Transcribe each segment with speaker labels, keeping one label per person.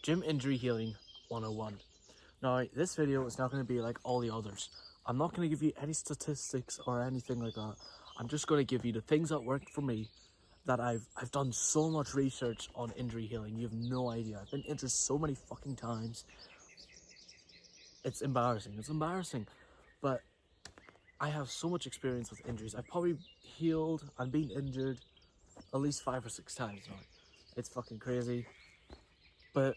Speaker 1: Gym Injury Healing 101. Now, this video is not going to be like all the others. I'm not going to give you any statistics or anything like that. I'm just going to give you the things that worked for me, that I've done so much research on injury healing. You have no idea. I've been injured so many fucking times. It's embarrassing. It's embarrassing. But I have so much experience with injuries. I've probably healed and been injured at least 5 or 6 times now. It's fucking crazy. But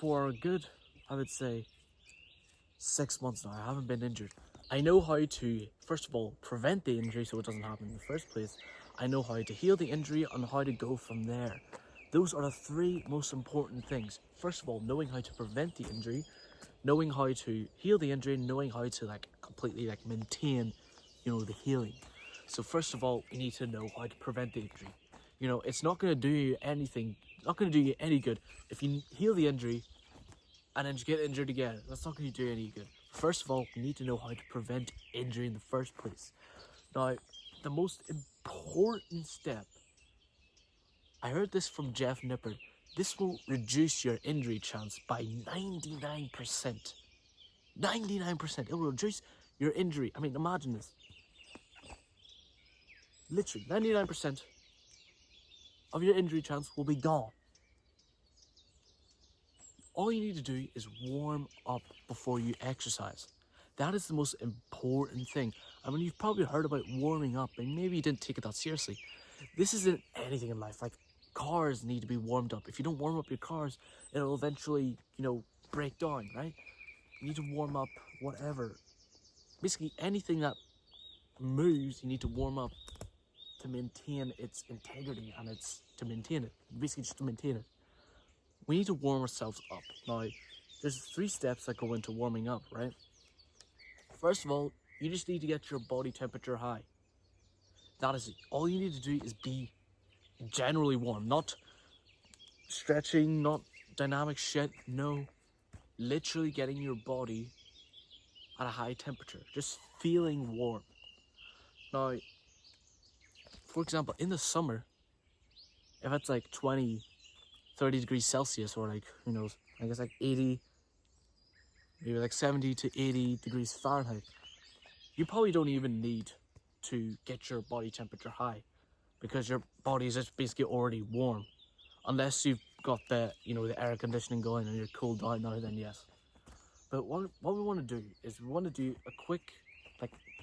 Speaker 1: for a good, I would say, 6 months now, I haven't been injured. I know how to, first of all, prevent the injury so it doesn't happen in the first place. I know how to heal the injury and how to go from there. Those are the 3 most important things. First of all, knowing how to prevent the injury, knowing how to heal the injury, knowing how to completely maintain, the healing. So first of all, you need to know how to prevent the injury. It's not going to do you anything, not going to do you any good if you heal the injury and then you get injured again. That's not going to do you any good. First of all, you need to know how to prevent injury in the first place. Now, the most important step, I heard this from Jeff Nippard, this will reduce your injury chance by 99%. 99%. It will reduce your injury. I mean, imagine this. Literally, 99% of your injury chance will be gone. All you need to do is warm up before you exercise. That is the most important thing. I mean, you've probably heard about warming up, and maybe you didn't take it that seriously. This isn't anything in life. Like, cars need to be warmed up. If you don't warm up your cars, it'll eventually, break down, right? You need to warm up whatever. Basically, anything that moves, you need to warm up to maintain its integrity and to maintain it. Basically, just to maintain it. We need to warm ourselves up. Now, there's 3 steps that go into warming up, right? First of all, you just need to get your body temperature high. That is it. All you need to do is be generally warm. Not stretching, not dynamic shit. No. Literally getting your body at a high temperature. Just feeling warm. Now, for example, in the summer, if it's 20, 30 degrees Celsius, or who knows, I guess 80, maybe 70 to 80 degrees Fahrenheit, you probably don't even need to get your body temperature high, because your body is just basically already warm. Unless you've got the air conditioning going and you're cooled down now, then yes. But what we want to do is we want to do a quick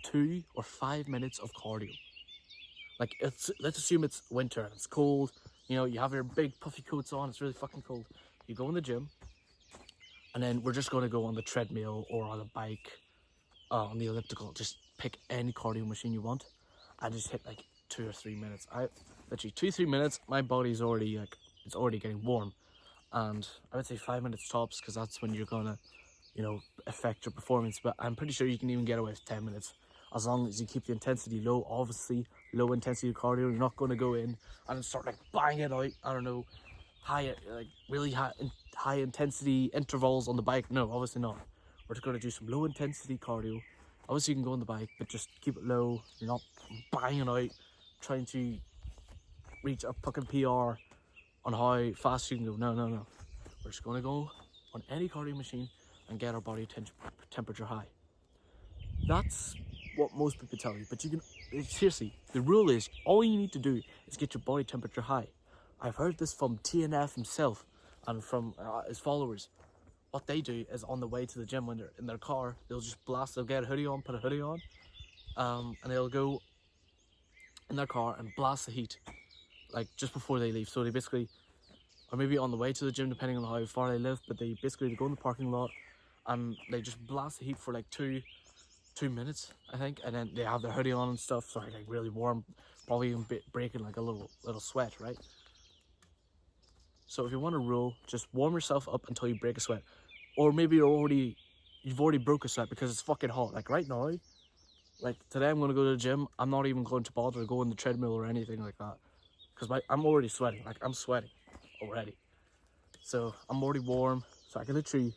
Speaker 1: 2 or 5 minutes of cardio. Let's assume it's winter and it's cold. You have your big puffy coats on, it's really fucking cold. You go in the gym, and then we're just going to go on the treadmill or on a bike, on the elliptical. Just pick any cardio machine you want, and just hit 2 or 3 minutes. Literally 2-3 minutes, my body's already it's already getting warm. And I would say 5 minutes tops, because that's when you're gonna, affect your performance. But I'm pretty sure you can even get away with 10 minutes. As long as you keep the intensity low. Obviously, low intensity cardio. You're not going to go in and start banging out, I don't know, really high intensity intervals on the bike. No, obviously not. We're just going to do some low intensity cardio. Obviously, you can go on the bike, but just keep it low. You're not banging out, trying to reach a fucking PR on how fast you can go. No. We're just going to go on any cardio machine and get our body temperature high. That's what most people tell you, but you can, seriously, the rule is, all you need to do is get your body temperature high. I've heard this from TNF himself and from his followers. What they do is, on the way to the gym, when they're in their car, they'll get a hoodie on, put a hoodie on, and they'll go in their car and blast the heat, just before they leave. So they basically, or maybe on the way to the gym, depending on how far they live, but they go in the parking lot and they just blast the heat for 2 minutes, I think, and then they have their hoodie on and stuff, so really warm, probably even breaking a little sweat, right? So if you want a rule, just warm yourself up until you break a sweat, or maybe you've already broke a sweat because it's fucking hot. Right now, today I'm gonna go to the gym. I'm not even going to bother to go on the treadmill or anything like that, because I'm already sweating. I'm sweating already, so I'm already warm, so I can literally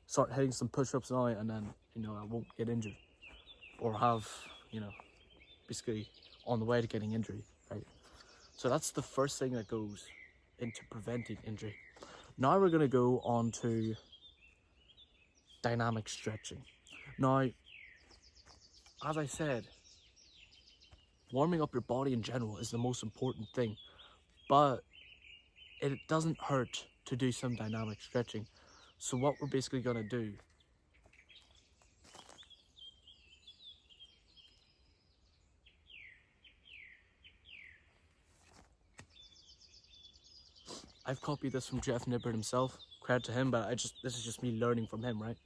Speaker 1: start hitting some push-ups now, and then I won't get injured. Or have, basically on the way to getting injury, right? So that's the first thing that goes into preventing injury. Now we're going to go on to dynamic stretching. Now, as I said, warming up your body in general is the most important thing, but it doesn't hurt to do some dynamic stretching. So what we're basically going to do, I've copied this from Jeff Nippert himself, credit to him, but this is just me learning from him, right?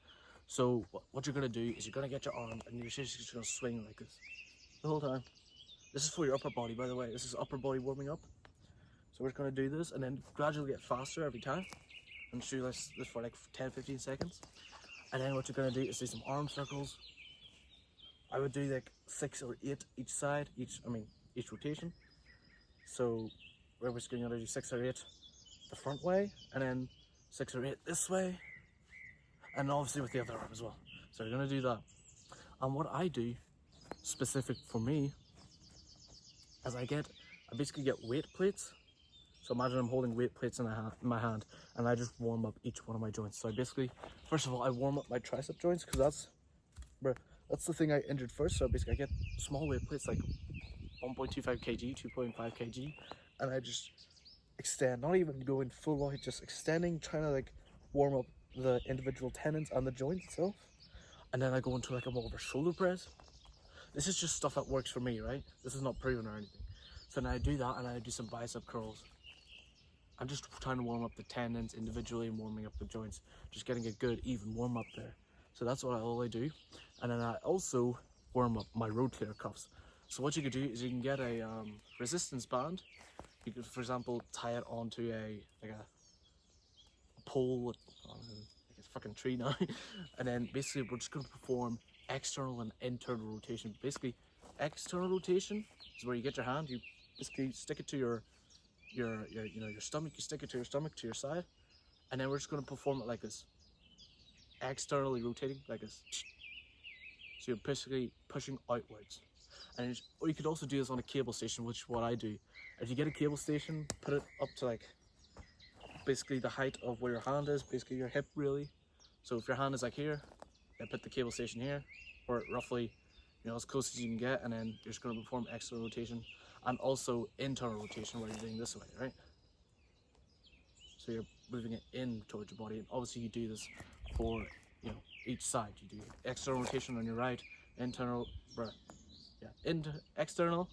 Speaker 1: So what you're going to do is you're going to get your arm and you're just going to swing like this the whole time. This is for your upper body, by the way. This is upper body warming up. So we're just going to do this and then gradually get faster every time. And show this for like 10-15 seconds. And then what you're going to do is do some arm circles. I would do like 6 or 8 each side, each rotation. So we're just going to do 6 or 8 the front way, and then 6 or 8 this way, and obviously with the other arm as well. So you're going to do that. And what I do, specific for me, is I basically get weight plates. So imagine I'm holding weight plates in my hand, and I just warm up each one of my joints. So I basically, first of all, I warm up my tricep joints, because that's the thing I injured first. So basically I get small weight plates like 1.25 kg, 2.5 kg, and I just extend, not even going full out, just extending, trying to like warm up the individual tendons and the joint itself. And then I go into like a more of a shoulder press. This is just stuff that works for me, right? This is not proven or anything. So then I do that, and I do some bicep curls. I'm just trying to warm up the tendons individually and warming up the joints, just getting a good even warm up there. So that's all I do. And then I also warm up my rotator cuffs. So what you could do is you can get a resistance band. You could, for example, tie it onto a pole, like a fucking tree now. And then basically we're just going to perform external and internal rotation. Basically, external rotation is where you get your hand, you basically stick it to your stomach, you stick it to your stomach, to your side, and then we're just going to perform it like this, externally rotating like this. So you're basically pushing outwards. And or you could also do this on a cable station, which is what I do. If you get a cable station, put it up to like basically the height of where your hand is, basically your hip really. So if your hand is like here, then put the cable station here, or roughly, as close as you can get, and then you're just going to perform external rotation and also internal rotation, where you're doing this way, right? So you're moving it in towards your body, and obviously you do this for each side. You do external rotation on your right, internal, external,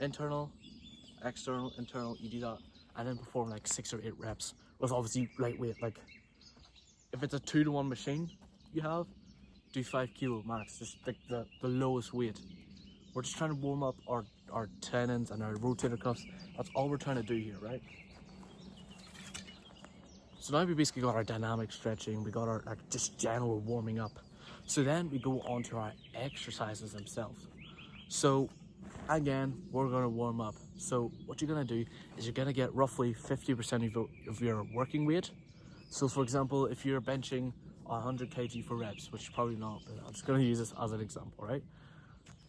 Speaker 1: internal, external, internal. You do that, and then perform like 6 or 8 reps with obviously lightweight. Like if it's a 2-to-1 machine you have, do 5 kilo max, just like the lowest weight. We're just trying to warm up our tendons and our rotator cuffs. That's all we're trying to do here, right? So now we basically got our dynamic stretching, we got our just general warming up. So then we go on to our exercises themselves. So again, we're gonna warm up. So what you're gonna do is you're gonna get roughly 50% of your working weight. So for example, if you're benching 100 kg for reps, which probably not, but I'm just gonna use this as an example, right?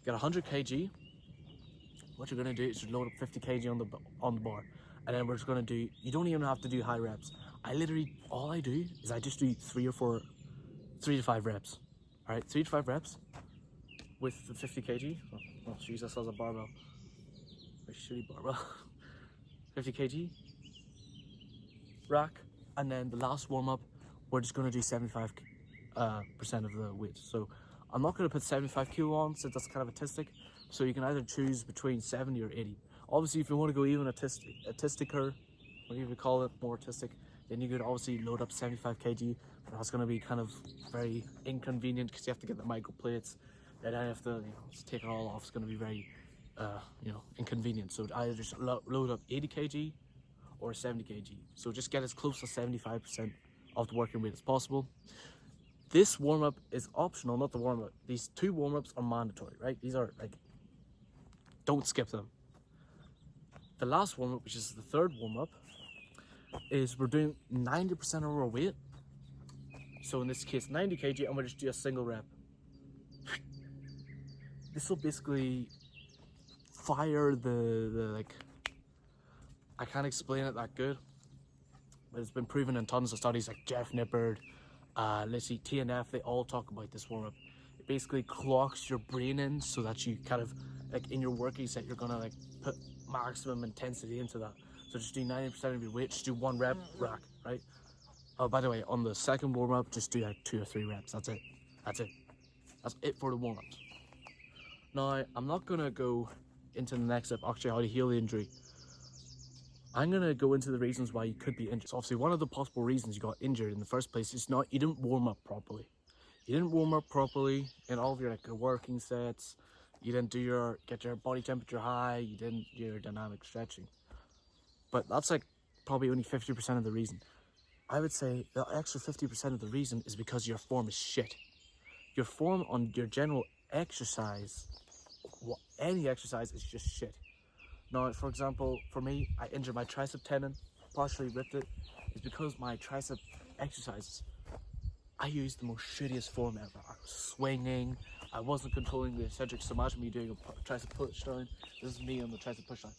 Speaker 1: Get 100 kg. What you're gonna do is you load up 50 kg on the bar, and then we're just gonna do. You don't even have to do high reps. All I do is I just do 3 to 5 reps. All right, 3 to 5 reps with the 50 kg. Oh Jesus, as a barbell, a shitty barbell. 50 kg rack, and then the last warm up, we're just gonna do 75% of the weight. So I'm not gonna put 75 kilo on, since that's kind of autistic. So you can either choose between 70 or 80. Obviously, if you want to go even artisticer, whatever you call it, more artistic, then you could obviously load up 75 kg, but that's going to be kind of very inconvenient because you have to get the micro plates, and then you have to take it all off. It's going to be very inconvenient. So either just load up 80 kg or 70 kg. So just get as close to 75% of the working weight as possible. This warm-up is optional, not the warm-up. These 2 warm-ups are mandatory, right? These are don't skip them. The last warm-up, which is the 3rd warm-up, is we're doing 90% of our weight. So in this case, 90 kg, and we'll just do a single rep. This will basically fire the I can't explain it that good. It's been proven in tons of studies, like Jeff Nippard, let's see, TNF, they all talk about this warm-up. It basically clocks your brain in so that you kind of, like in your working set, you're gonna like put maximum intensity into that. So just do 90% of your weight, just do 1 rep rack, right? Oh, by the way, on the second warm-up, just do like 2 or 3 reps, that's it. That's it. That's it for the warm-ups. Now, I'm not gonna go into the next step, actually how to heal the injury. I'm gonna go into the reasons why you could be injured. So obviously one of the possible reasons you got injured in the first place is not, you didn't warm up properly. You didn't warm up properly in all of your like your working sets. You didn't get your body temperature high. You didn't do your dynamic stretching. But that's like probably only 50% of the reason. I would say the extra 50% of the reason is because your form is shit. Your form on your general exercise, any exercise, is just shit. Now, for example, for me, I injured my tricep tendon, partially ripped it. It's because my tricep exercises, I used the most shittiest form ever. I was swinging, I wasn't controlling the eccentrics. So imagine me doing a tricep push down. This is me on the tricep push down.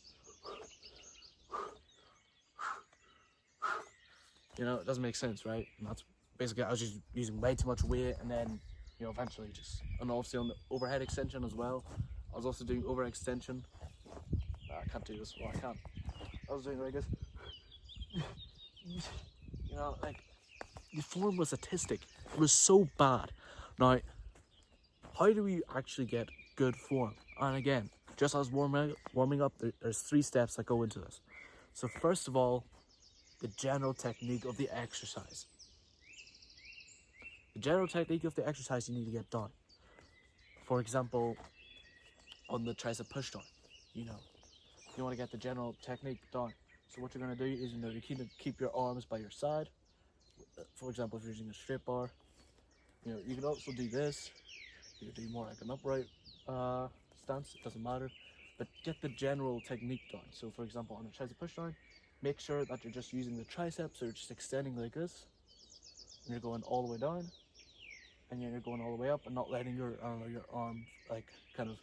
Speaker 1: You know, it doesn't make sense, right? And that's basically, I was just using way too much weight, and then, you know, eventually just, and obviously on the overhead extension as well. I was also doing overextension. I can't do this. Well, I can. I was doing like this. You know, like, the form was autistic. It was so bad. Now, how do we actually get good form? And again, just as warming up, there's 3 steps that go into this. So first of all, the general technique of the exercise. The general technique of the exercise you need to get done. For example, on the tricep push down, you know, you want to get the general technique done. So what you're going to do is, you know, you keep your arms by your side. For example, if you're using a straight bar, you know, you can also do this. You can do more like an upright stance, it doesn't matter. But get the general technique down. So for example, on a tricep push down, make sure that you're just using the triceps, or just extending like this. And you're going all the way down. And you're going all the way up, and not letting your arm like kind of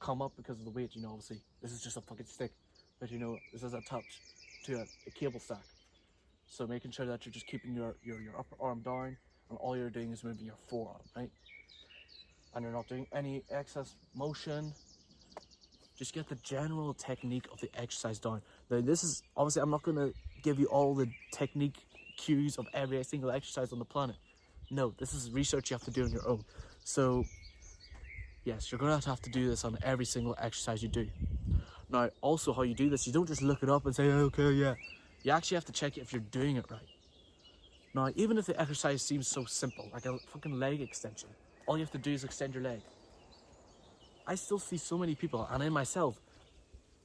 Speaker 1: come up because of the weight. You know, obviously this is just a fucking stick, but you know, this is attached to a cable stack. So making sure that you're just keeping your upper arm down, and all you're doing is moving your forearm, right? And you're not doing any excess motion. Just get the general technique of the exercise down. Now this is, obviously I'm not going to give you all the technique cues of every single exercise on the planet. No, this is research you have to do on your own. So yes, you're going to have to do this on every single exercise you do. Now also, how you do this, you don't just look it up and say, okay, yeah. You actually have to check if you're doing it right. Now, even if the exercise seems so simple, like a fucking leg extension, all you have to do is extend your leg. I still see so many people, and in myself,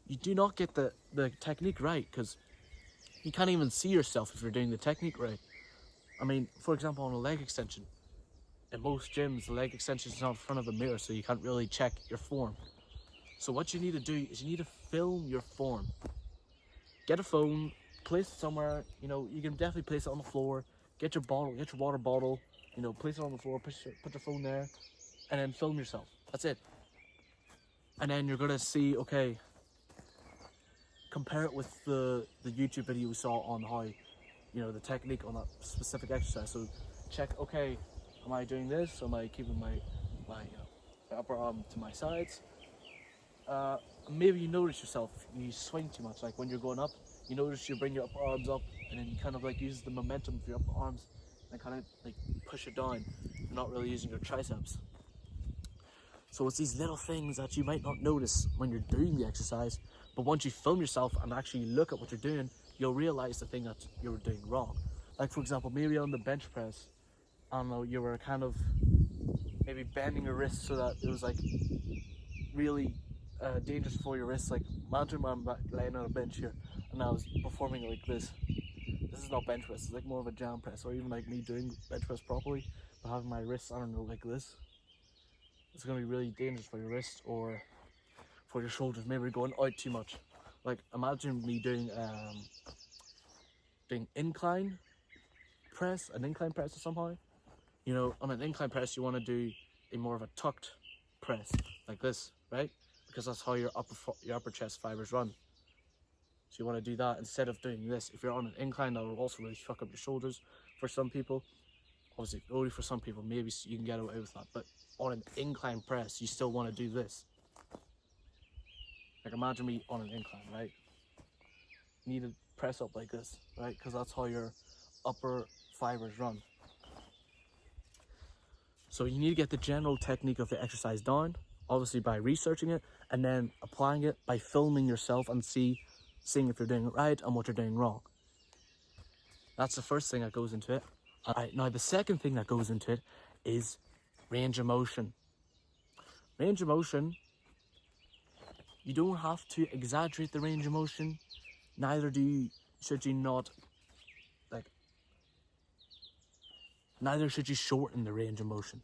Speaker 1: you do not get the technique right, because you can't even see yourself if you're doing the technique right. I mean, for example, on a leg extension, in most gyms, the leg extension is not in front of a mirror, so you can't really check your form. So what you need to do is you need to film your form. Get a phone, place it somewhere, you know, you can definitely place it on the floor. Get your water bottle, you know, place it on the floor, put your phone there, and then film yourself. That's it. And then you're gonna see, okay, compare it with the YouTube video we saw on how, you know, the technique on that specific exercise. So check, okay, am I doing this? Am I keeping my upper arm to my sides? Maybe you notice yourself, you swing too much. Like when you're going up, you notice you bring your upper arms up, and then you kind of like use the momentum of your upper arms and kind of like push it down. You're not really using your triceps. So it's these little things that you might not notice when you're doing the exercise, but once you film yourself and actually look at what you're doing, you'll realize the thing that you were doing wrong. Like for example, maybe on the bench press, I don't know, you were kind of maybe bending your wrist so that it was like really dangerous for your wrist. Like imagine I'm laying on a bench here and I was performing it like this. This is not bench press, it's like more of a jam press, or even like me doing bench press properly, but having my wrists, I don't know, like this. It's going to be really dangerous for your wrist or for your shoulders. Maybe you're going out too much. Like imagine me doing incline press, an incline press or somehow. You know, on an incline press you want to do a more of a tucked press, like this, right? Because that's how your upper chest fibers run. So you want to do that instead of doing this. If you're on an incline, that will also really fuck up your shoulders for some people. Obviously, only for some people, maybe you can get away with that. But on an incline press, you still want to do this. Like imagine me on an incline, right? You need to press up like this, right? Because that's how your upper fibers run. So you need to get the general technique of the exercise down, obviously by researching it, and then applying it by filming yourself and seeing if you're doing it right and what you're doing wrong. That's the first thing that goes into it. Alright, now the second thing that goes into it is range of motion. Range of motion, you don't have to exaggerate the range of motion, neither should you shorten the range of motion.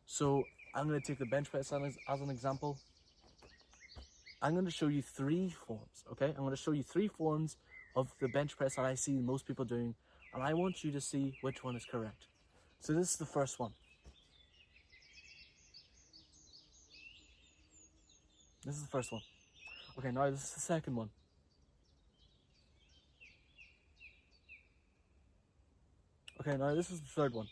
Speaker 1: So I'm going to take the bench press as an example. I'm going to show you 3 forms, okay? I'm going to show you 3 forms of the bench press that I see most people doing, and I want you to see which one is correct. So this is the first one. This is the first one. Okay, now this is the second one. Okay, now this is the third one.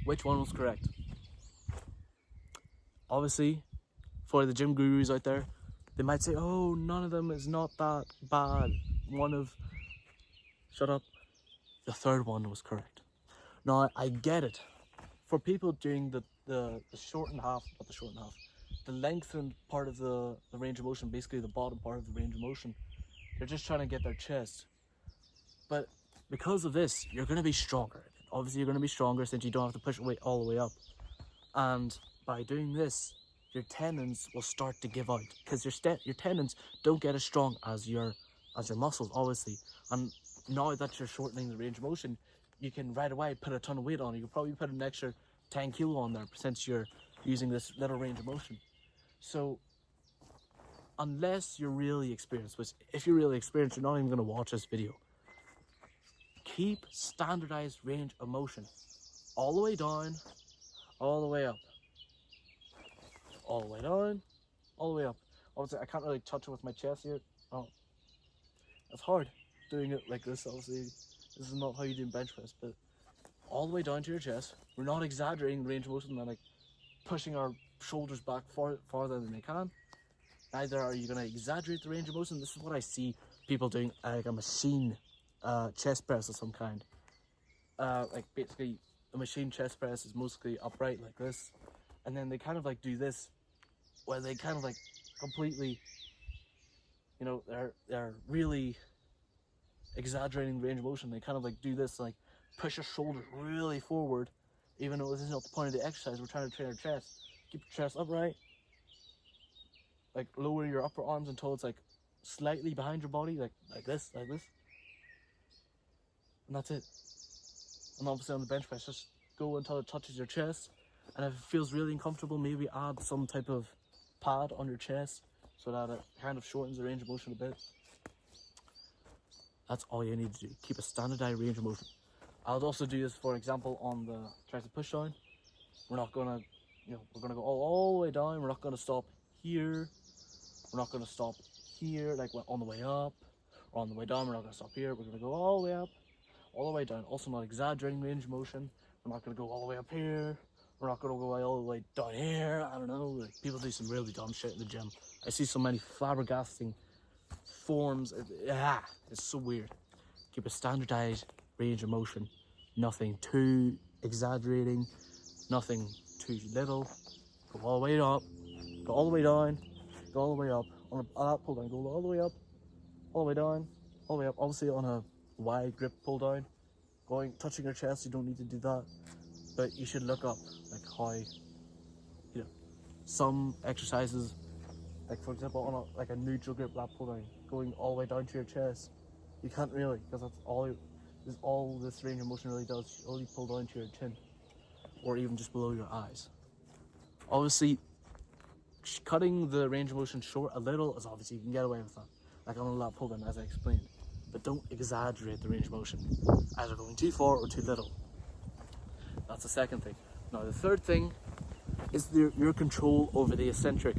Speaker 1: Which one was correct? Obviously, for the gym gurus out there, they might say, oh, none of them is not that bad. Shut up. The third one was correct. Now, I get it. For people doing the shortened half, not the shortened half, the lengthened part of the range of motion, basically the bottom part of the range of motion, they're just trying to get their chest. But because of this, you're going to be stronger. Obviously, you're going to be stronger since you don't have to push weight all the way up. And by doing this, your tendons will start to give out because your tendons don't get as strong as your muscles, obviously. And now that you're shortening the range of motion, you can right away put a ton of weight on it. You can probably put an extra 10 kilo on there since you're using this little range of motion. So unless you're really experienced, which if you're really experienced, you're not even going to watch this video. Keep standardized range of motion. All the way down, all the way up. All the way down, all the way up. Obviously, I can't really touch it with my chest here. Oh, it's hard doing it like this. Obviously, this is not how you do bench press, but all the way down to your chest. We're not exaggerating the range of motion and like pushing our shoulders back farther than they can. Neither are you going to exaggerate the range of motion. This is what I see people doing, like a machine chest press of some kind. Like basically a machine chest press is mostly upright like this, and then they kind of like do this where they kind of like completely, you know, they're really exaggerating the range of motion. They kind of like do this, like push your shoulders really forward, even though this is not the point of the exercise. We're trying to train our chest. Keep your chest upright, like lower your upper arms until it's like slightly behind your body, like this, and that's it. And obviously on the bench press, just go until it touches your chest, and if it feels really uncomfortable, maybe add some type of pad on your chest so that it kind of shortens the range of motion a bit. That's all you need to do. Keep a standardized range of motion. I'll also do this, for example, on the tricep push down. We're not gonna, we're gonna go all the way down. We're not gonna stop here. We're not gonna stop here, like on the way up or on the way down. We're not gonna stop here. We're gonna go all the way up, all the way down. Also not exaggerating range of motion. We're not gonna go all the way up here. We're not gonna go all the way down here. I don't know. Like people do some really dumb shit in the gym. I see so many flabbergasting forms. It's so weird. Keep a standardized range of motion. Nothing too exaggerating. Nothing too little. Go all the way up. Go all the way down. Go all the way up. On a pull down, go all the way up. All the way down. All the way up. Obviously on a wide grip pull down. Touching your chest, you don't need to do that. But you should look up like how, some exercises, like for example on a neutral grip lat pull down, going all the way down to your chest, you can't really, because that's all this range of motion really does. You only pull down to your chin, or even just below your eyes. Obviously, cutting the range of motion short a little is obviously you can get away with that, like on a lat pull down as I explained. But don't exaggerate the range of motion, either going too far or too little. That's the second thing. Now the third thing is your control over the eccentric.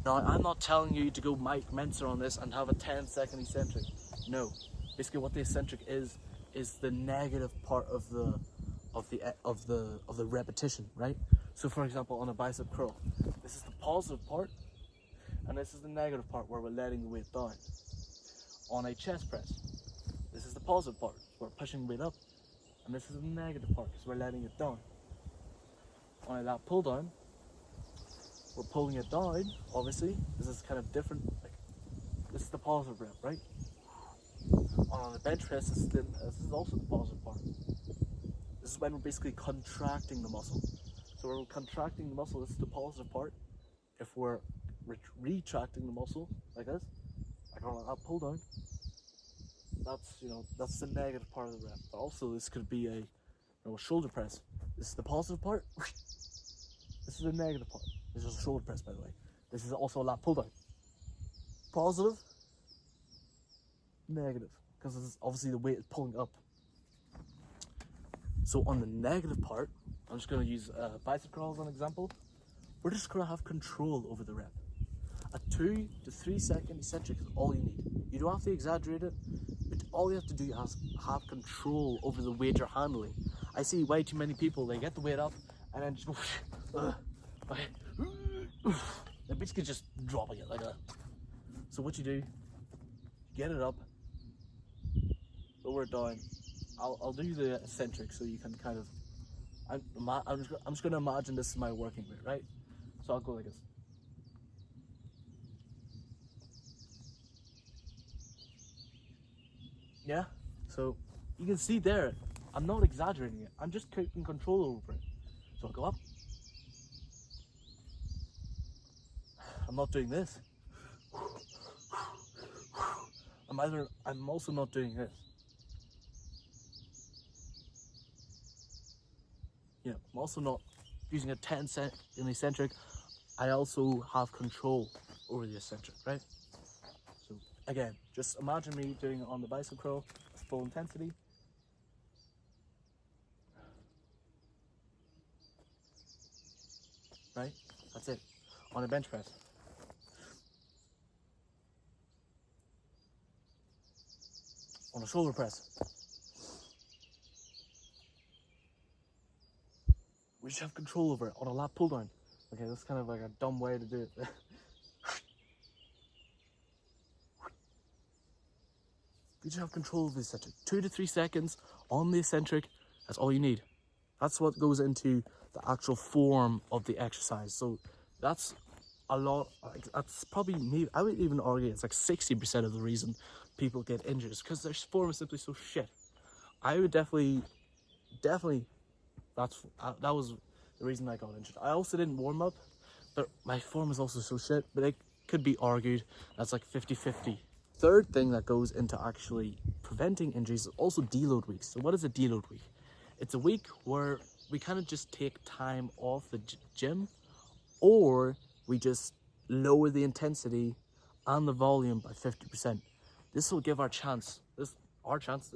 Speaker 1: Now, I'm not telling you to go Mike Menser on this and have a 10-second eccentric. No. Basically, what the eccentric is the negative part of the repetition, right? So, for example, on a bicep curl, this is the positive part, and this is the negative part where we're letting the weight down. On a chest press, this is the positive part, we're pushing weight up, and this is the negative part because we're letting it down. On a lat pull down, we're pulling it down. Obviously, this is kind of different. Like, this is the positive rep, right? On the bench press, this is also the positive part. This is when we're basically contracting the muscle. So when we're contracting the muscle, this is the positive part. If we're retracting the muscle like this, like on that pull down, that's the negative part of the rep. But also, this could be a shoulder press. This is the positive part. This is the negative part. This is a shoulder press, by the way. This is also a lat pull down. Positive, negative, because this is obviously the weight is pulling up. So on the negative part, I'm just going to use bicep curl as an example. We're just going to have control over the rep. A 2 to 3 second eccentric is all you need. You don't have to exaggerate it, but all you have to do is have control over the weight you're handling. I see way too many people, they get the weight up and then just go, they're basically just dropping it like that. So what you do, get it up, lower it down. I'll do the eccentric so you can kind of, I'm just going to imagine this is my working weight, right? So I'll go like this. Yeah, so you can see there, I'm not exaggerating it. I'm just taking control over it. So I'll go up. I'm not doing this. I'm also not doing this. I'm also not using a 10-second eccentric. I also have control over the eccentric, right? So again, just imagine me doing it on the bicep curl, full intensity. Right? That's it. On a bench press. On a shoulder press. We just have control over it. On a lat pull down. Okay, that's kind of like a dumb way to do it. You just have control of the eccentric. 2 to 3 seconds on the eccentric, that's all you need. That's what goes into the actual form of the exercise. So that's a lot, that's probably, maybe, I would even argue it's like 60% of the reason people get injured is because their form is simply so shit. I would definitely, that was the reason I got injured. I also didn't warm up, but my form is also so shit, but it could be argued that's like 50-50. Third thing that goes into actually preventing injuries is also deload weeks. So what is a deload week? It's a week where we kind of just take time off the gym, or we just lower the intensity and the volume by 50%. This will give this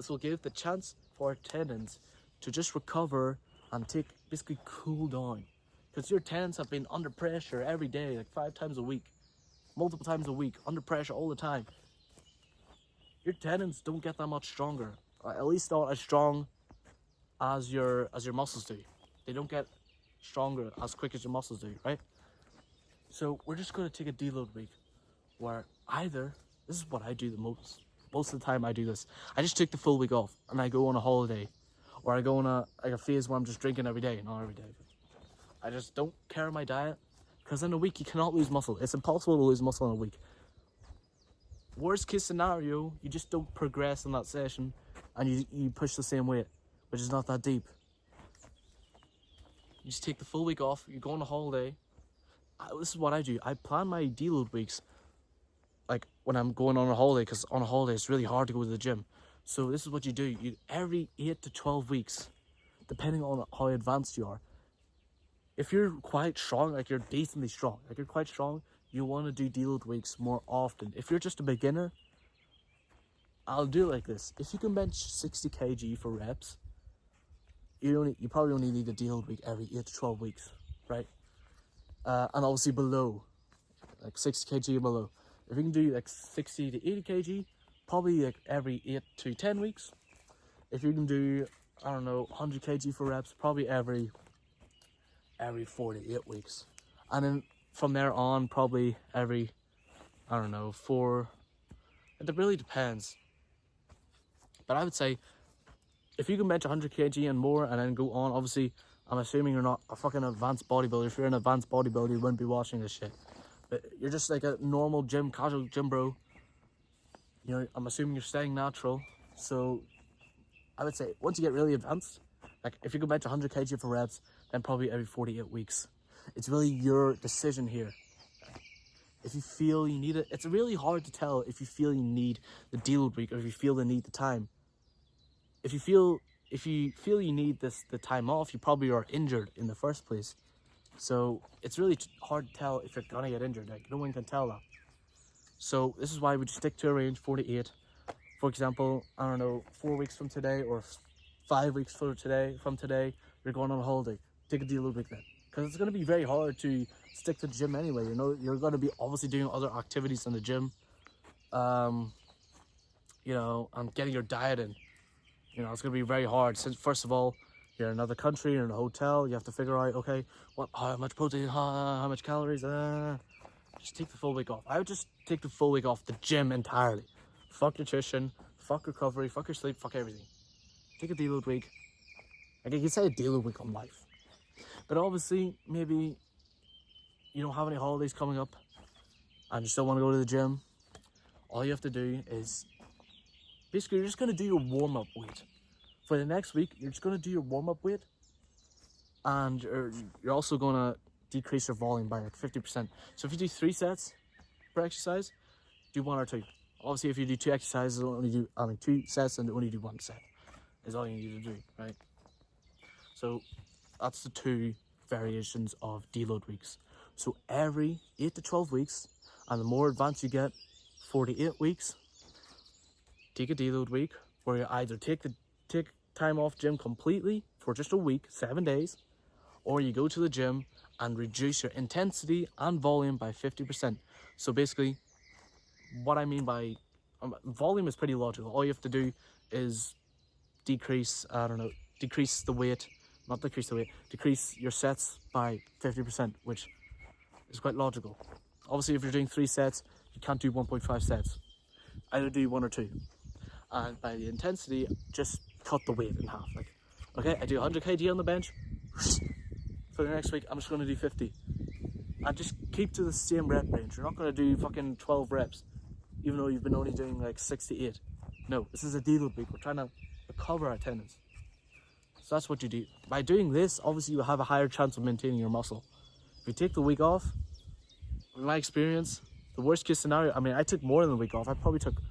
Speaker 1: will give the chance for our tendons to just recover and basically cool down. Because your tendons have been under pressure every day, like 5 times a week, multiple times a week, under pressure all the time. Your tendons don't get that much stronger, at least not as strong as your muscles do. They don't get stronger as quick as your muscles do, right? So we're just going to take a deload week where this is what I do the most. Most of the time I do this. I just take the full week off and I go on a holiday, or I go on a phase where I'm just drinking every day, not every day. I just don't care my diet, because in a week you cannot lose muscle. It's impossible to lose muscle in a week. Worst case scenario, you just don't progress in that session and you push the same weight, which is not that deep. You just take the full week off, you go on a holiday. This is what I do. I plan my deload weeks like when I'm going on a holiday, because on a holiday it's really hard to go to the gym. So this is what you do. Every 8 to 12 weeks, depending on how advanced you are. If you're quite strong, like you're decently strong, like you're quite strong, you want to do deload weeks more often. If you're just a beginner, I'll do it like this. If you can bench 60 kg for reps, you probably only need a deload week every 8 to 12 weeks, right? and obviously below, like 60 kg or below. If you can do like 60 to 80 kg, probably like every 8 to 10 weeks. If you can do, I don't know, 100 kg for reps, probably every 4 to 8 weeks. And then from there on, probably every, I don't know, 4. It really depends. But I would say, if you can bench 100 kg and more and then go on, obviously, I'm assuming you're not a fucking advanced bodybuilder. If you're an advanced bodybuilder, you wouldn't be watching this shit. But you're just like a normal casual gym bro. You know, I'm assuming you're staying natural. So I would say, once you get really advanced, like if you can bench 100 kg for reps, then probably every 48 weeks. It's really your decision here. If you feel you need it, it's really hard to tell if you feel you need the deload week or if you feel you need the time. If you feel you need the time off, you probably are injured in the first place. So it's really hard to tell if you're gonna get injured. Like, no one can tell that. So this is why we just stick to a range 4 to 8. For example, I don't know, 4 weeks from today or 5 weeks from today, you're going on a holiday. Take a deload week then, because it's going to be very hard to stick to the gym anyway. You know, you're going to be obviously doing other activities in the gym, you know, and getting your diet in. You know, it's going to be very hard. Since first of all, you're in another country, you're in a hotel, you have to figure out, okay, how much protein, how much calories. Just take the full week off. I would just take the full week off the gym entirely. Fuck nutrition, fuck recovery, fuck your sleep, fuck everything. Take a deload week. Like, you can say a deload week on life. But obviously, maybe you don't have any holidays coming up and you still want to go to the gym. All you have to do is, basically, you're just going to do your warm-up weight. For the next week, you're just going to do your warm-up weight, and you're also going to decrease your volume by like 50%. So if you do 3 sets per exercise, do 1 or 2. Obviously, if you do 2 exercises, only do 2 sets and only do 1 set is all you need to do, right? So that's the 2 variations of deload weeks. So every 8 to 12 weeks, and the more advanced you get, 4 to 8 weeks, take a deload week where you either take time off gym completely for just a week, 7 days, or you go to the gym and reduce your intensity and volume by 50%. So basically, what I mean by volume is pretty logical. All you have to do is decrease your sets by 50%, which is quite logical. Obviously, if you're doing 3 sets, you can't do 1.5 sets. Either do 1 or 2. And by the intensity, just cut the weight in half. Like, okay, I do 100 kg on the bench. For the next week, I'm just going to do 50. And just keep to the same rep range. You're not going to do fucking 12 reps, even though you've been only doing like 6 to 8. No, this is a deload week. We're trying to recover our tendons. So that's what you do. By doing this, obviously you have a higher chance of maintaining your muscle. If you take the week off, in my experience, the worst case scenario, I mean, I took more than a week off. I probably took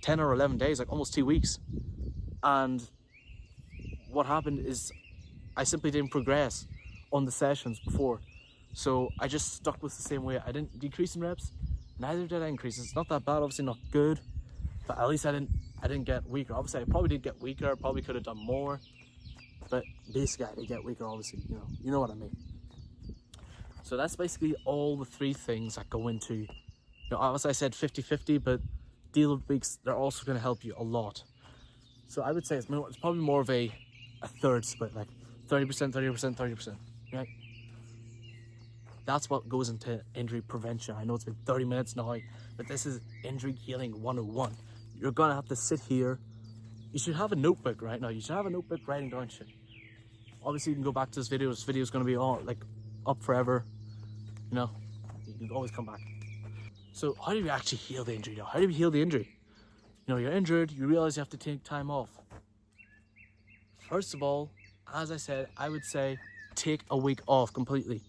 Speaker 1: 10 or 11 days, like almost 2 weeks. And what happened is I simply didn't progress on the sessions before. So I just stuck with the same weight. I didn't decrease in reps, neither did I increase. It's not that bad, obviously not good, but at least I didn't get weaker. Obviously I probably did get weaker, I probably could have done more, but basically I did get weaker, obviously, you know what I mean. So that's basically all the 3 things that go into, as I said, 50-50, but deload weeks, they're also going to help you a lot. So I would say it's probably more of a third split, like 30%, 30%, 30%, right? That's what goes into injury prevention. I know it's been 30 minutes now, but this is injury healing 101. You're going to have to sit here. You should have a notebook right now. You should have a notebook writing down shit. Obviously, you can go back to this video. This video is going to be all up forever. You can always come back. So how do you actually heal the injury now? How do you heal the injury? You're injured. You realize you have to take time off. First of all, as I said, I would say take a week off completely.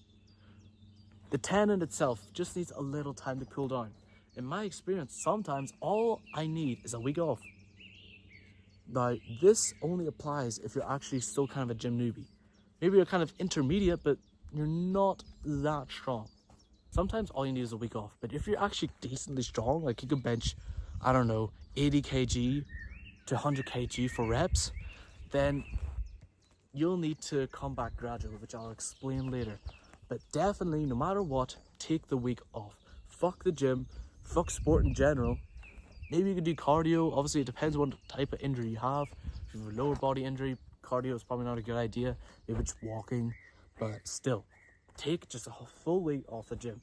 Speaker 1: The tendon itself just needs a little time to cool down. In my experience, sometimes all I need is a week off. Now, this only applies if you're actually still kind of a gym newbie. Maybe you're kind of intermediate, but you're not that strong. Sometimes all you need is a week off. But if you're actually decently strong, like you can bench, 80 kg to 100 kg for reps, then you'll need to come back gradually, which I'll explain later. But definitely, no matter what, take the week off. Fuck the gym, fuck sport in general. Maybe you can do cardio. Obviously, it depends what type of injury you have. If you have a lower body injury, cardio is probably not a good idea. Maybe just walking, but still, take just a full week off the gym.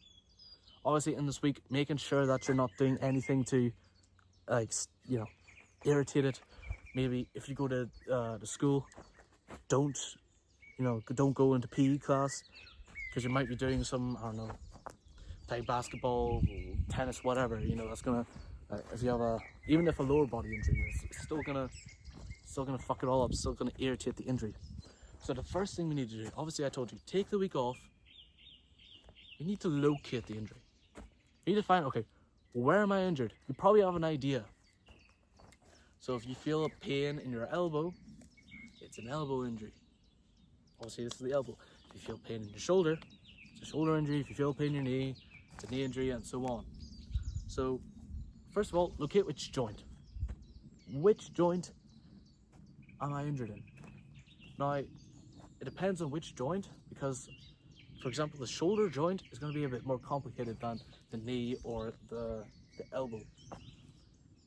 Speaker 1: Obviously, in this week, making sure that you're not doing anything to, like, irritate it. Maybe if you go to the school, don't go into PE class, because you might be doing some, I don't know, playing basketball, tennis, whatever. That's gonna, if you have even if a lower body injury, it's still gonna fuck it all up. Still gonna irritate the injury. So the first thing we need to do, obviously, I told you, take the week off. We need to locate the injury. You need to find, okay, where am I injured? You probably have an idea. So if you feel a pain in your elbow, it's an elbow injury. Obviously, this is the elbow. If you feel pain in your shoulder, it's a shoulder injury. If you feel pain in your knee, it's a knee injury, and so on. So, first of all, locate which joint. Which joint am I injured in? Now, it depends on which joint, because, for example, the shoulder joint is going to be a bit more complicated than the knee or the elbow.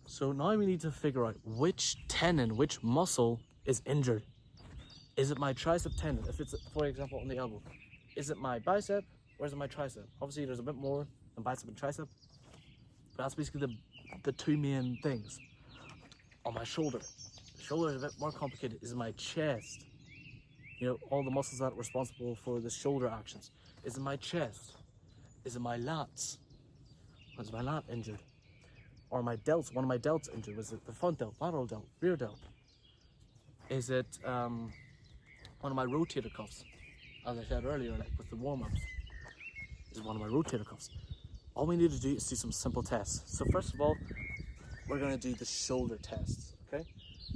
Speaker 1: So now we need to figure out which tendon, which muscle is injured. Is it my tricep tendon? If it's, for example, on the elbow, is it my bicep or is it my tricep? Obviously, there's a bit more than bicep and tricep, but that's basically the two main things. On my shoulder, the shoulder is a bit more complicated. Is it my chest? All the muscles that are responsible for the shoulder actions. Is it my chest? Is it my lats? Was my lat injured? Or my delts? One of my delts injured? Was it the front delt, lateral delt, rear delt? Is it one of my rotator cuffs? As I said earlier, like with the warm-ups, is one of my rotator cuffs. All we need to do is do some simple tests. So first of all, we're going to do the shoulder tests, okay?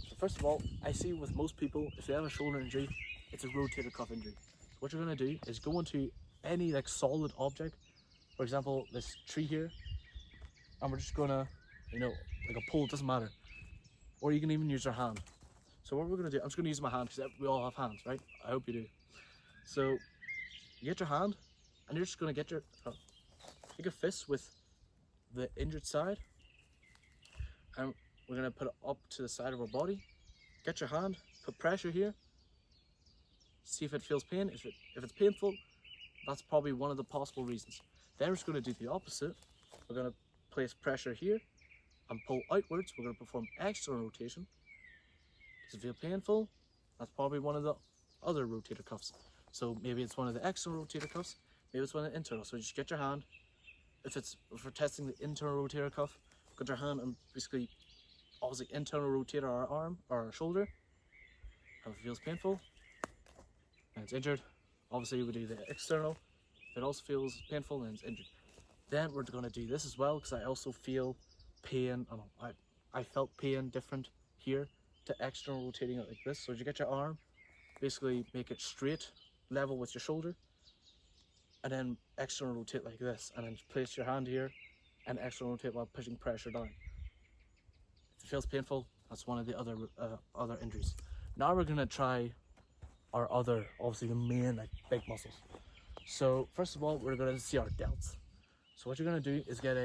Speaker 1: So first of all, I see with most people, if they have a shoulder injury, it's a rotator cuff injury. So what you're going to do is go into any solid object, for example, this tree here, and we're just going to, like a pole, it doesn't matter. Or you can even use your hand. So what we're going to do, I'm just going to use my hand because we all have hands, right? I hope you do. So you get your hand and you're just going to get make a fist with the injured side, and we're going to put it up to the side of our body. Get your hand, put pressure here, see if it feels pain. If it's painful, that's probably one of the possible reasons. Then we're just going to do the opposite. We're going to place pressure here and pull outwards. We're going to perform external rotation. Does it feel painful? That's probably one of the other rotator cuffs. So maybe it's one of the external rotator cuffs, maybe it's one of the internal. So just get your hand. If we're testing the internal rotator cuff, get your hand and basically obviously internal rotate our arm or our shoulder. And if it feels painful and it's injured, obviously we do the external. If it also feels painful and it's injured, then we're going to do this as well, because I also feel pain. I felt pain different here to external rotating it like this. So you get your arm, basically make it straight, level with your shoulder, and then external rotate like this, and then place your hand here and external rotate while pushing pressure down. If it feels painful, that's one of the other injuries. Now we're going to try our other, obviously the main big muscles. So first of all, we're going to see our delts. So what you're going to do is get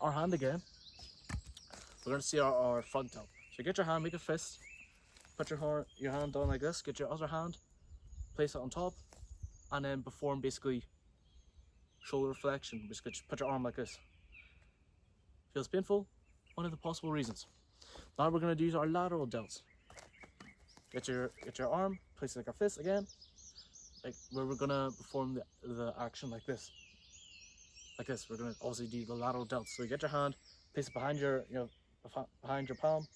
Speaker 1: our hand again. We're going to see our front delt. So get your hand, make a fist, put your hand down like this, get your other hand, place it on top, and then perform basically shoulder flexion. Basically just put your arm like this. Feels painful? One of the possible reasons. Now we're going to use our lateral delts. Get your arm, place it like a fist again, like where we're going to perform the action like this. Like this, we're going to also do the lateral delts. So you get your hand, place it behind your palm,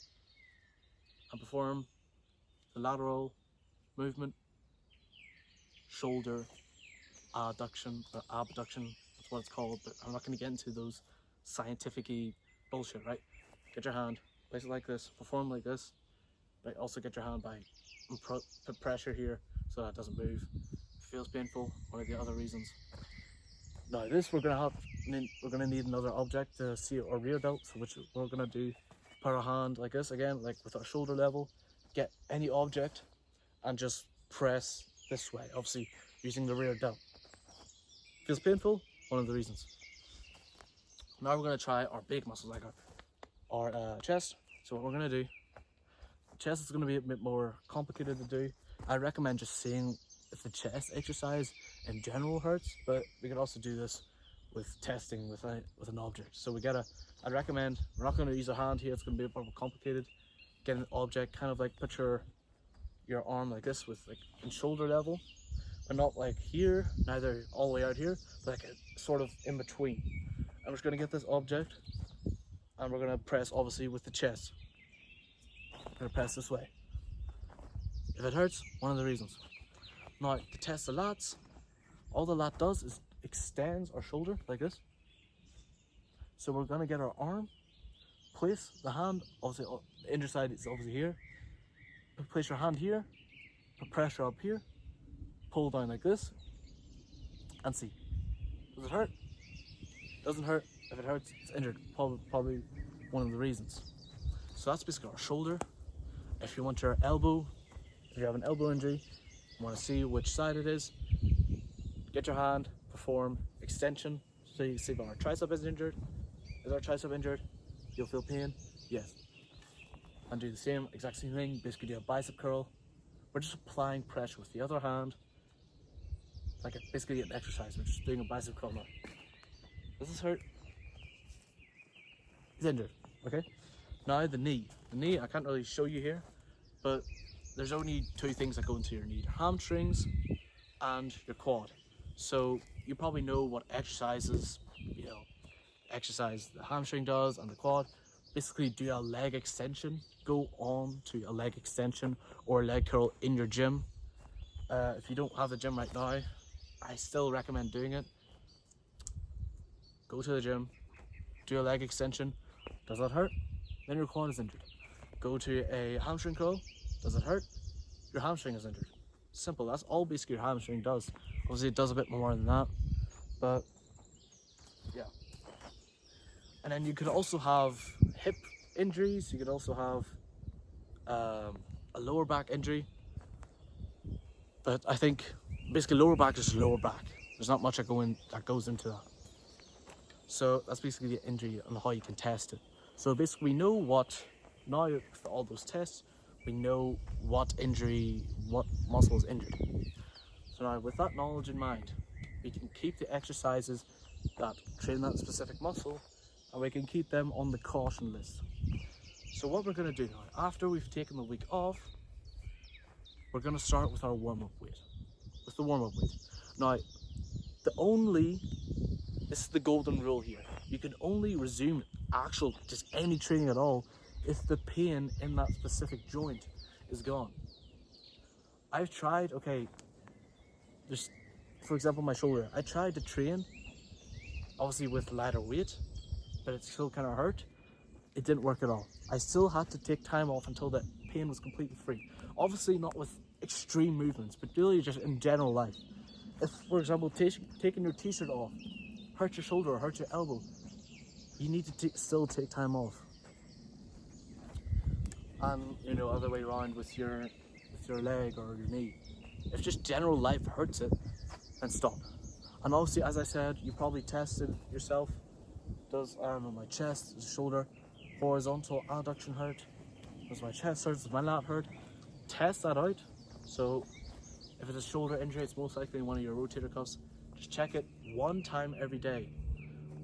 Speaker 1: and perform the lateral movement, shoulder adduction or abduction, that's what it's called, but I'm not going to get into those scientific-y bullshit, right? Get your hand, place it like this, perform like this, but also get your hand and put pressure here so that it doesn't move. If it feels painful, one of the other reasons. Now this we're gonna need another object to see our rear delt, so which we're gonna do, put our hand like this again, like with our shoulder level, get any object and just press this way, obviously using the rear delt. Feels painful? One of the reasons. Now we're going to try our big muscles, like our chest. So what we're going to do, chest is going to be a bit more complicated to do. I recommend just seeing if the chest exercise in general hurts, but we could also do this with testing with an object. So I'd recommend, we're not going to use a hand here, it's going to be a bit more complicated. Get an object, kind of like put your arm like this, with like in shoulder level, but not like here, neither all the way out here, but like a sort of in between. I'm just going to get this object and we're going to press obviously with the chest. I'm going to press this way. If it hurts, one of the reasons. Now to test the lats, all the lat does is extends our shoulder like this. So we're going to get our arm, place the hand, obviously the inner side is obviously here. Place your hand here, put pressure up here, pull down like this, and see. Does it hurt? Doesn't hurt. If it hurts, it's injured. Probably one of the reasons. So that's basically our shoulder. If you want your elbow, if you have an elbow injury, you want to see which side it is, get your hand, perform extension. So you see if our tricep is injured. Is our tricep injured? You'll feel pain? Yes. And do the exact same thing, basically do a bicep curl. We're just applying pressure with the other hand. Like basically an exercise, we're just doing a bicep curl now. Does this hurt? It's injured, okay? Now the knee. The knee, I can't really show you here, but there's only two things that go into your knee: hamstrings and your quad. So you probably know what exercises, exercise the hamstring does and the quad. Basically do a leg extension, go on to a leg extension or a leg curl in your gym. If you don't have the gym right now, I still recommend doing it. Go to the gym, do a leg extension. Does that hurt? Then your quad is injured. Go to a hamstring curl. Does it hurt? Your hamstring is injured. Simple. That's all basically your hamstring does. Obviously it does a bit more than that, but yeah. And then you could also have hip injuries. You could also have a lower back injury. But I think basically lower back is lower back. There's not much that goes into that. So that's basically the injury and how you can test it. So basically we know now with all those tests, we know what muscle is injured. So now with that knowledge in mind, we can keep the exercises that train that specific muscle, and we can keep them on the caution list. So what we're going to do now, after we've taken the week off, we're going to start with our warm-up weight. With the warm-up weight. Now, this is the golden rule here. You can only resume just any training at all if the pain in that specific joint is gone. I've tried, just for example my shoulder, I tried to train obviously with lighter weight, but it still kind of hurt. It didn't work at all. I still had to take time off until the pain was completely free. Obviously not with extreme movements, but really just in general life. If, for example, taking your t-shirt off hurt your shoulder or hurt your elbow, you need to still take time off. And other way around with your leg or your knee. If just general life hurts it, then stop. And obviously, as I said, you probably tested yourself. Does my chest, shoulder, horizontal adduction hurt? Does my chest hurt? Does my lat hurt? Test that out. So if it's a shoulder injury, it's most likely one of your rotator cuffs. Just check it one time every day.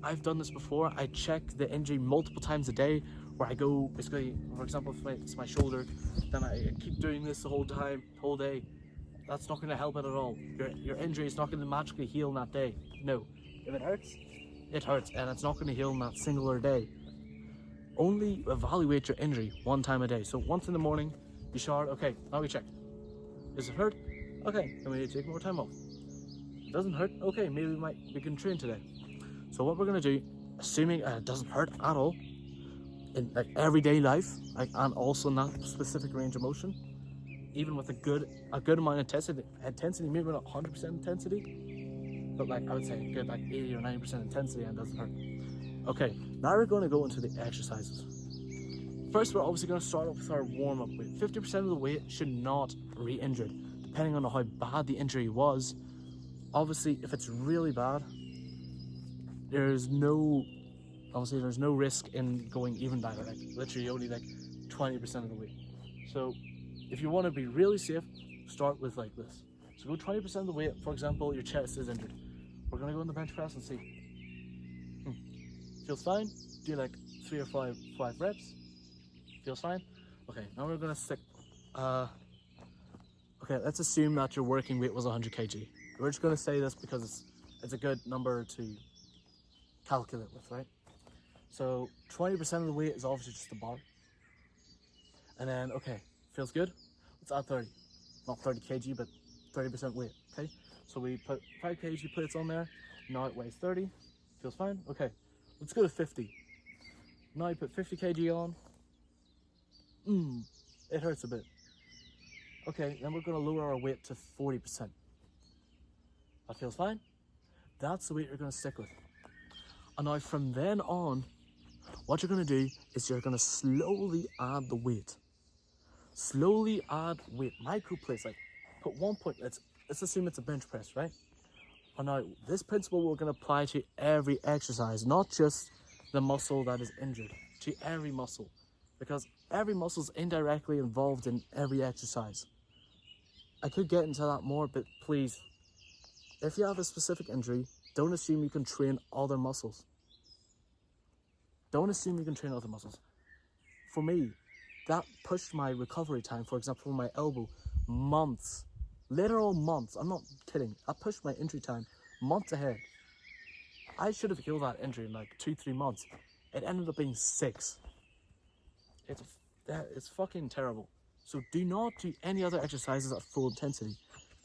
Speaker 1: I've done this before. I check the injury multiple times a day, where I go basically, for example, if it's my shoulder, then I keep doing this the whole day. That's not going to help it at all. Your injury is not going to magically heal in that day. No. If it hurts, it hurts, and it's not going to heal in that singular day. Only evaluate your injury one time a day. So once in the morning, you shower. Okay, now we check. Does it hurt? Okay, then we need to take more time off. It doesn't hurt? Okay, maybe we can train today. So what we're going to do, assuming it doesn't hurt at all, in everyday life, and also in that specific range of motion, even with a good amount of intensity, maybe not 100% intensity, but I would say a good 80 or 90% intensity, and it doesn't hurt. Okay, now we're going to go into the exercises. First, we're obviously going to start off with our warm-up weight. 50% of the weight should not re-injured. Depending on how bad the injury was, Obviously, if it's really bad, there's no risk in going even diet, like literally only like 20% of the weight. So if you want to be really safe, start with like this. So go 20% of the weight. For example, your chest is injured. We're gonna go on the bench press and see. Feels fine. Do like 3 or 5 reps. Feels fine. Okay, now we're gonna stick. Okay, let's assume that your working weight was 100 kg. We're just gonna say this because it's a good number to calculate with, right? So 20% of the weight is obviously just the bar. And then, okay, feels good. Let's add 30. Not 30 kg, but 30% weight, okay? So we put 5 kg plates on there. Now it weighs 30. Feels fine. Okay, let's go to 50. Now you put 50 kg on. It hurts a bit. Okay, then we're gonna lower our weight to 40%. That feels fine. That's the weight you're gonna stick with. And now from then on, what you're gonna do is you're gonna slowly add the weight. Slowly add weight, micro plates, like put 1 point, let's assume it's a bench press, right? And now this principle we're gonna apply to every exercise, not just the muscle that is injured, to every muscle. Because every muscle is indirectly involved in every exercise. I could get into that more, but please, if you have a specific injury, don't assume you can train other muscles. Don't assume you can train other muscles. For me, that pushed my recovery time, for example, my elbow, months. Literal months. I'm not kidding. I pushed my injury time months ahead. I should have healed that injury in like 2-3 months. It ended up being 6. It's fucking terrible. So do not do any other exercises at full intensity.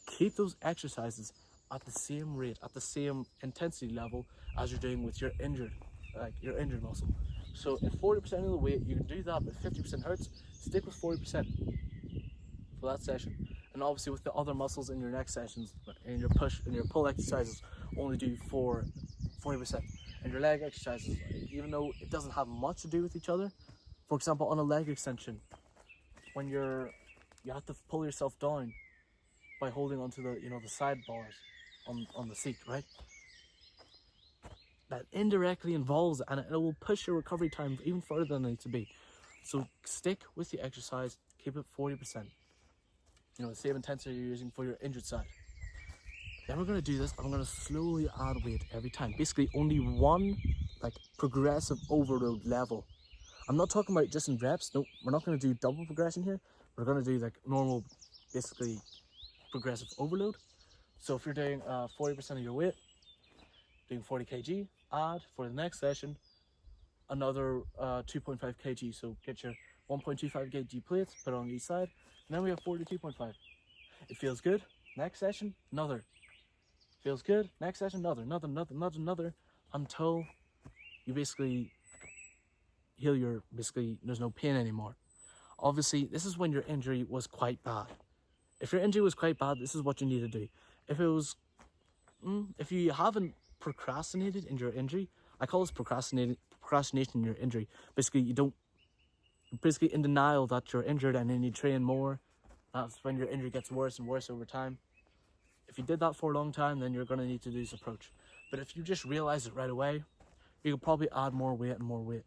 Speaker 1: Keep those exercises at the same rate, at the same intensity level as you're doing with your injured muscle. So if 40% of the weight, you can do that, but 50% hurts, stick with 40% for that session. And obviously with the other muscles in your next sessions, in your push and your pull exercises, only do 40%. And your leg exercises, even though it doesn't have much to do with each other, for example, on a leg extension, when you have to pull yourself down by holding onto the side bars on the seat, right? That indirectly involves, and it will push your recovery time even further than it needs to be. So stick with the exercise, keep it 40%. The same intensity you're using for your injured side. Then we're gonna do this, I'm gonna slowly add weight every time. Basically only one progressive overload level. I'm not talking about just in reps. No, we're not gonna do double progression here. We're gonna do normal, basically progressive overload. So if you're doing 40% of your weight, doing 40 kg, add for the next session another 2.5 kg. So get your 1.25 kg plates, put it on each side, and then we have 42.5. It feels good. Next session, another. Feels good. Next session, another, until you basically heal there's no pain anymore. Obviously, this is when your injury was quite bad. If your injury was quite bad, this is what you need to do. If you haven't procrastinated in your injury, I call this procrastination in your injury. Basically, basically in denial that you're injured, and then you train more. That's when your injury gets worse and worse over time. If you did that for a long time, then you're going to need to do this approach. But if you just realize it right away, you could probably add more weight and more weight.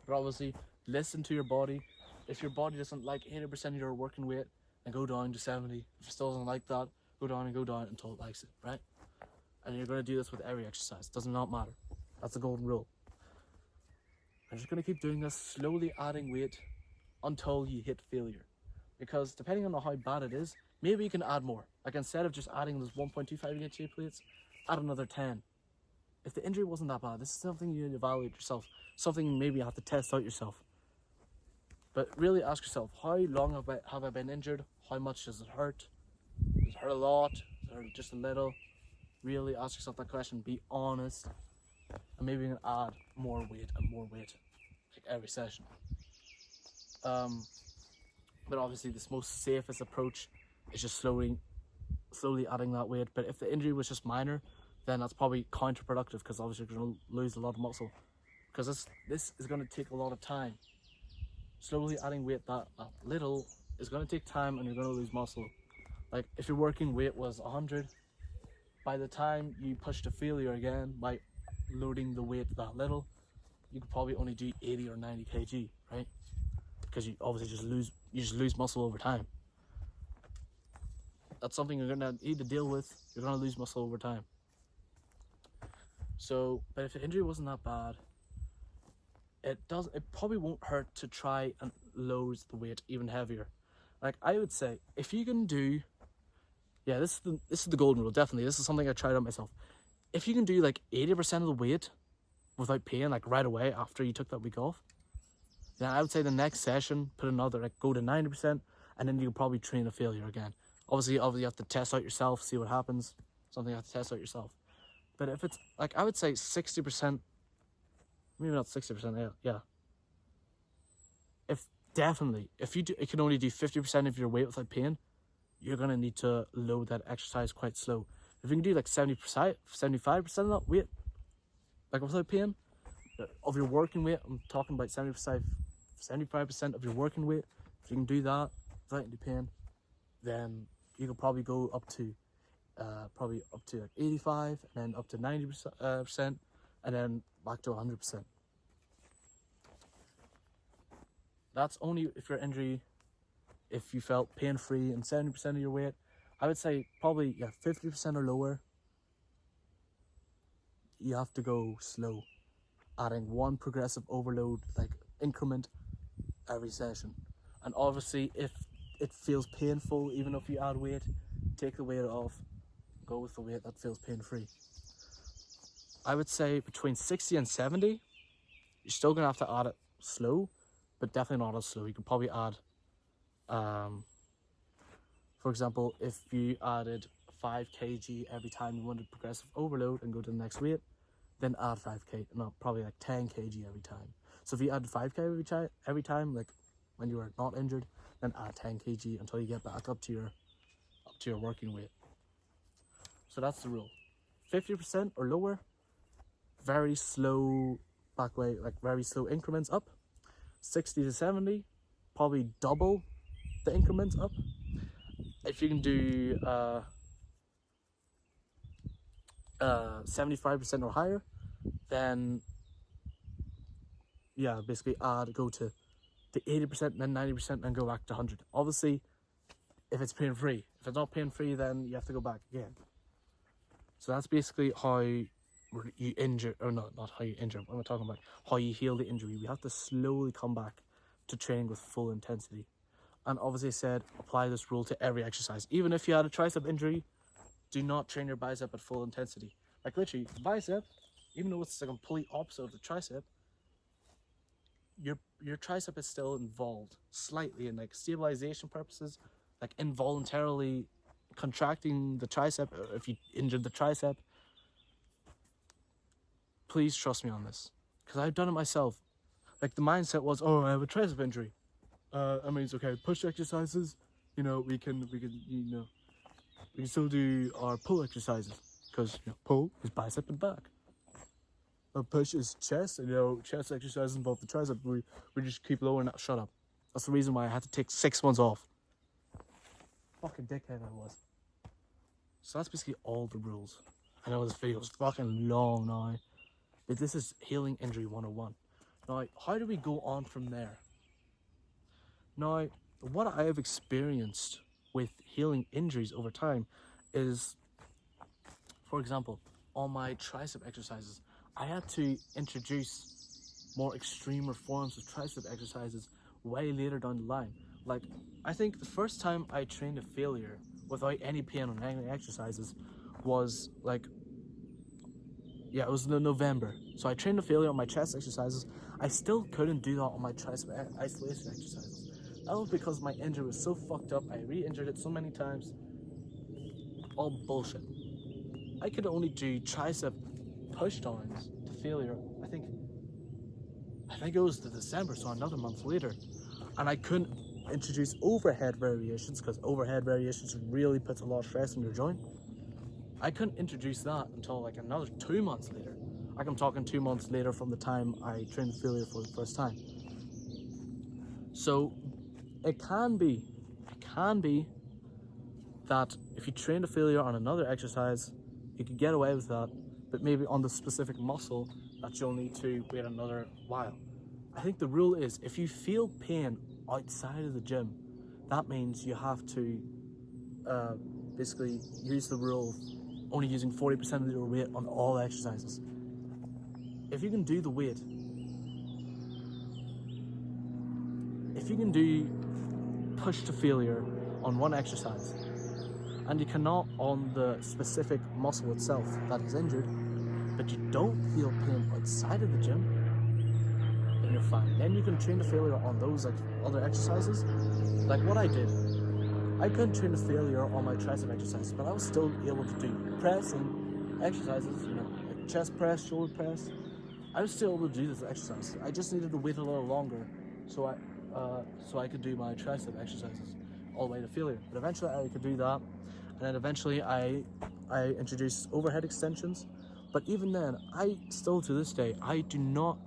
Speaker 1: But obviously, listen to your body. If your body doesn't like 80% of your working weight, then go down to 70. If it still doesn't like that, go down until it likes it, right? And you're going to do this with every exercise. It does not matter. That's the golden rule. I'm just going to keep doing this, slowly adding weight until you hit failure. Because depending on how bad it is, maybe you can add more. Like instead of just adding those 1.25 kg plates, add another 10. If the injury wasn't that bad, this is something you need to evaluate yourself. Something maybe you have to test out yourself. But really ask yourself, how long have I been injured? How much does it hurt? Does it hurt a lot? Does it hurt just a little? Really ask yourself that question. Be honest. And maybe you can add more weight and more weight every session. But obviously this most safest approach is just slowly adding that weight. But if the injury was just minor, then that's probably counterproductive, because obviously you're going to lose a lot of muscle. Because this is going to take a lot of time. Slowly adding weight that little is going to take time, and you're going to lose muscle. Like if your working weight was 100, by the time you push to failure again by loading the weight that little, you could probably only do 80 or 90 kg, right? Because you obviously just lose muscle over time. That's something you're gonna need to deal with. You're gonna lose muscle over time. So, but if the injury wasn't that bad, it probably won't hurt to try and lower the weight even heavier. Like I would say, if you can do, yeah, this is the golden rule. Definitely, this is something I tried out myself. If you can do like 80% of the weight without pain, like right away after you took that week off, then I would say the next session put another, like go to 90%, and then you can probably train a failure again. Obviously you have to test out yourself, see what happens. Something you have to test out yourself. But if it's like, I would say 60%, maybe not 60%, yeah. If you can only do 50% of your weight without pain, you're gonna need to load that exercise quite slow. If you can do like 70%, 75% of that weight, like without pain, of your working weight, I'm talking about 75% of your working weight. If you can do that without any pain, then you can probably go up to like 85, and then up to 90%, and then back to 100%. That's only if your injury, if you felt pain-free and 70% of your weight. I would say probably 50% or lower. You have to go slow, adding one progressive overload like increment every session. And obviously, if it feels painful, even if you add weight, take the weight off, go with the weight that feels pain-free. I would say between 60 and 70, you're still gonna have to add it slow, but definitely not as slow. You can probably add, for example, if you added 5 kg every time you wanted progressive overload and go to the next weight, then add 5 kg, no, probably like 10 kg every time. So if you add 5 kg every time, like when you were not injured, then add 10 kg until you get back up to your working weight. So that's the rule. 50% or lower, very slow back weight, like very slow increments up. 60 to 70, probably double the increments up. If you can do 75% or higher, then yeah, basically go to 80%, then 90%, then go back to 100. Obviously, if it's pain-free. If it's not pain-free, then you have to go back again. So that's basically how you injure, or not how you injure, what am I talking about? How you heal the injury. We have to slowly come back to training with full intensity. And obviously I said, apply this rule to every exercise. Even if you had a tricep injury, do not train your bicep at full intensity. Like literally, bicep, even though it's the complete opposite of the tricep, your tricep is still involved slightly in like stabilization purposes, like involuntarily contracting the tricep. If you injured the tricep, please trust me on this, because I've done it myself. Like the mindset was, oh, I have a tricep injury. I mean, it's okay. Push exercises, we can still do our pull exercises, because pull is bicep and back. Push is chest, and chest exercises involve the tricep. We just keep lowering that. Shut up. That's the reason why I had to take 6 months off. Fucking dickhead I was. So that's basically all the rules. I know this video is fucking long now, but this is healing injury 101. Now, how do we go on from there? Now, what I have experienced with healing injuries over time is, for example, on my tricep exercises, I had to introduce more extreme forms of tricep exercises way later down the line. Like, I think the first time I trained a failure without any pain on any exercises was like, it was in November. So I trained a failure on my chest exercises. I still couldn't do that on my tricep isolation exercises. That was because my injury was so fucked up. I re-injured it so many times. All bullshit. I could only do tricep push downs to failure. I think it was to December, so another month later. And I couldn't introduce overhead variations, because overhead variations really puts a lot of stress on your joint. I couldn't introduce that until like another 2 months later. Like I'm talking 2 months later from the time I trained failure for the first time. So it can be that if you train a failure on another exercise, you you could get away with that, but maybe on the specific muscle that you'll need to wait another while. I think the rule is if you feel pain outside of the gym, that means you have to basically use the rule of only using 40% of your weight on all exercises. If you can do the weight, if you can do push to failure on one exercise, and you cannot on the specific muscle itself that is injured, but you don't feel pain outside of the gym, then you're fine. Then you can train to failure on those like other exercises. Like what I did, I couldn't train to failure on my tricep exercises, but I was still able to do pressing exercises, like chest press, shoulder press. I was still able to do this exercise. I just needed to wait a little longer so I could do my tricep exercises all the way to failure. But eventually I could do that, and then eventually I introduced overhead extensions. But even then, I still to this day, I do not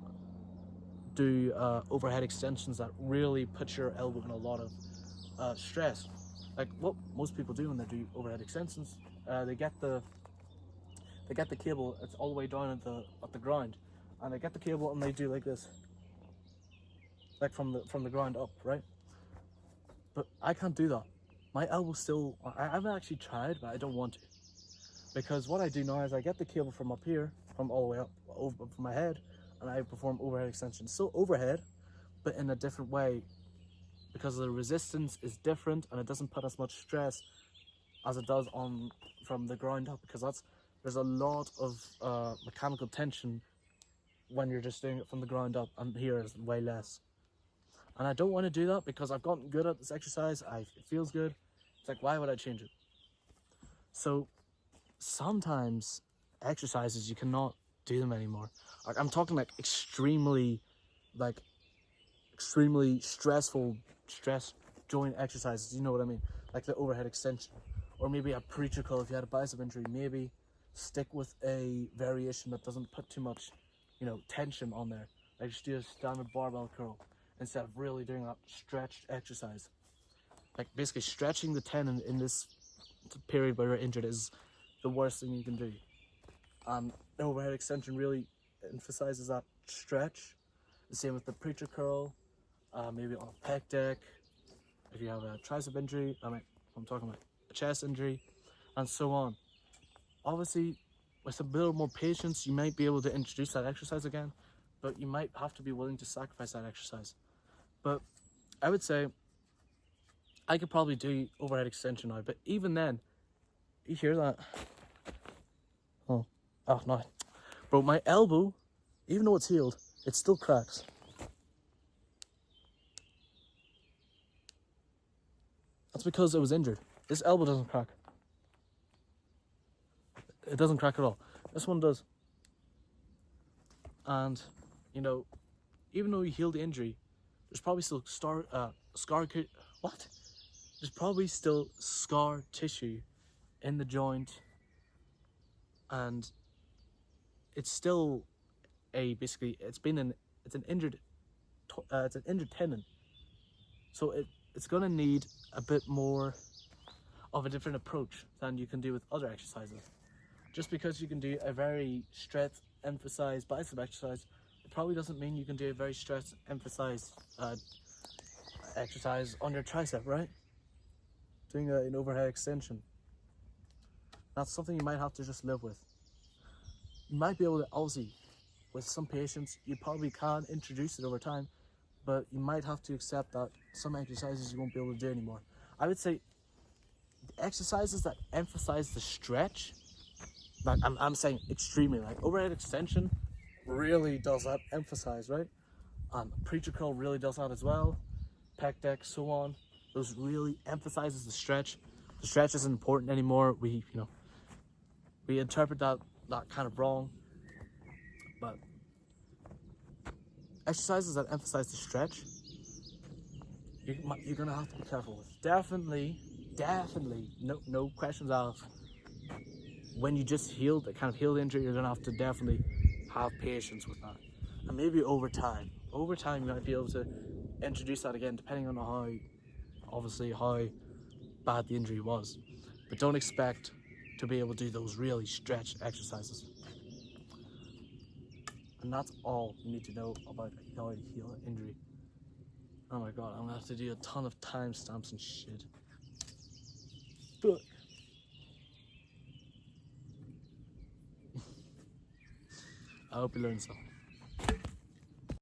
Speaker 1: do overhead extensions that really put your elbow in a lot of stress. Like what most people do when they do overhead extensions, they get the cable. It's all the way down at the ground, and they get the cable and they do like this, like from the ground up, right? But I can't do that. My elbow still. I haven't actually tried, but I don't want to, because what I do now is I get the cable from up here, from all the way up over from my head, and I perform overhead extensions. So overhead, but in a different way, because the resistance is different and it doesn't put as much stress as it does on from the ground up, because there's a lot of mechanical tension when you're just doing it from the ground up, and here is way less. And I don't want to do that because I've gotten good at this exercise. It feels good. It's like, why would I change it? So sometimes exercises you cannot do them anymore. Like I'm talking like extremely stressful stress joint exercises, you know what I mean, like the overhead extension, or maybe a preacher curl. If you had a bicep injury, maybe stick with a variation that doesn't put too much tension on there, like just do a standard barbell curl instead of really doing that stretched exercise. Like basically stretching the tendon in this period where you're injured is the worst thing you can do, and the overhead extension really emphasizes that stretch. The same with the preacher curl, maybe on a pec deck. If you have a tricep injury, I'm talking about a chest injury, and so on. Obviously, with a little more patience, you might be able to introduce that exercise again, but you might have to be willing to sacrifice that exercise. But I would say I could probably do overhead extension now, but even then, you hear that? Oh no. Bro, my elbow, even though it's healed, it still cracks. That's because it was injured. This elbow doesn't crack. It doesn't crack at all. This one does. And, even though you healed the injury, there's probably still There's probably still scar tissue in the joint, and it's still it's an injured tendon. So it's gonna need a bit more of a different approach than you can do with other exercises. Just because you can do a very strength emphasized bicep exercise, it probably doesn't mean you can do a very stress emphasized exercise on your tricep, right? Doing an overhead extension. That's something you might have to just live with. You might be able to, obviously, with some patience, you probably can introduce it over time, but you might have to accept that some exercises you won't be able to do anymore. I would say the exercises that emphasize the stretch, like I'm saying extremely, like overhead extension really does that emphasize, right? Preacher curl really does that as well. Pec deck, so on. Those really emphasizes the stretch. The stretch isn't important anymore. We interpret that kind of wrong. But exercises that emphasize the stretch, you're gonna have to be careful with. Definitely, no questions asked. When you just healed the injury, you're gonna have to definitely have patience with that, and maybe over time you might be able to introduce that again, depending on how bad the injury was. But don't expect to be able to do those really stretch exercises. And that's all you need to know about how to heal an injury. Oh my god, I'm gonna have to do a ton of timestamps and shit. But I hope you learned something.